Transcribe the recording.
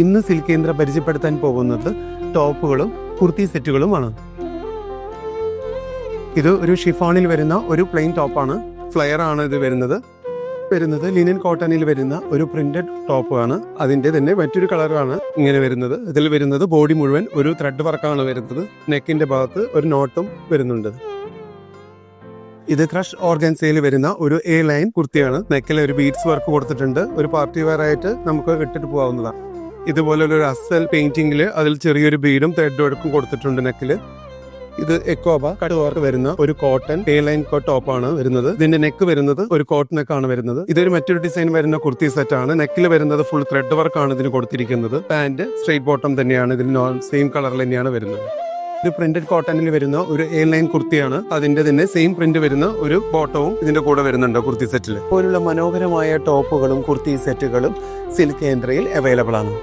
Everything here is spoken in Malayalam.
ഇന്ന് സിൽക്ക് കേന്ദ്ര പരിചയപ്പെടുത്താൻ പോകുന്നത് ടോപ്പുകളും കുർത്തി സെറ്റുകളുമാണ്. ഇത് ഒരു ഷിഫോണിൽ വരുന്ന ഒരു പ്ലെയിൻ ടോപ്പാണ്. ഫ്ലെയർ ആണ് ഇത് വരുന്നത് ലിനൻ കോട്ടണിൽ വരുന്ന ഒരു പ്രിന്റഡ് ടോപ്പാണ്. അതിന്റെ തന്നെ മറ്റൊരു കളറാണ് ഇങ്ങനെ വരുന്നത്. ഇതിൽ വരുന്നത് ബോഡി മുഴുവൻ ഒരു ത്രെഡ് വർക്കാണ് വരുന്നത്. നെക്കിന്റെ ഭാഗത്ത് ഒരു നോട്ടും വരുന്നുണ്ട്. ഇത് ക്രഷ് ഓർഗൻസയിൽ വരുന്ന ഒരു എ ലൈൻ കുർത്തിയാണ്. നെക്കിൽ ഒരു ബീഡ്സ് വർക്ക് കൊടുത്തിട്ടുണ്ട്. ഒരു പാർട്ടി വെയർ ആയിട്ട് നമുക്ക് ഇട്ടിട്ട് പോകാവുന്നതാണ്. ഇതുപോലെ ഒരു അസൽ പെയിന്റിംഗിൽ അതിൽ ചെറിയൊരു ബീഡും ത്രെഡ് വർക്കും കൊടുത്തിട്ടുണ്ട് നെക്കില്. ഇത് എക്കോബ കട്ട് വർക്ക് വരുന്ന ഒരു കോട്ടൺ എ ലൈൻ ടോപ്പാണ് വരുന്നത്. ഇതിന്റെ നെക്ക് വരുന്നത് ഒരു കോട്ട് നെക്കാണ് വരുന്നത്. ഇതൊരു മറ്റൊരു ഡിസൈൻ വരുന്ന കുർത്തി സെറ്റ് ആണ്. നെക്കിൽ വരുന്നത് ഫുൾ ത്രെഡ് വർക്കാണ് ഇതിന് കൊടുത്തിരിക്കുന്നത്. പാന്റ് സ്ട്രെയിറ്റ് ബോട്ടം തന്നെയാണ്. ഇതിന് സെയിം കളറിൽ തന്നെയാണ് വരുന്നത്. ഇത് പ്രിന്റഡ് കോട്ടണിൽ വരുന്ന ഒരു എ ലൈൻ കുർത്തിയാണ്. അതിന്റെ തന്നെ സെയിം പ്രിന്റ് വരുന്ന ഒരു ബോട്ടവും ഇതിന്റെ കൂടെ വരുന്നുണ്ട് കുർത്തി സെറ്റിൽ. പോലുള്ള മനോഹരമായ ടോപ്പുകളും കുർത്തി സെറ്റുകളും സിൽക്ക് കേന്ദ്രയിൽ അവൈലബിൾ ആണ്.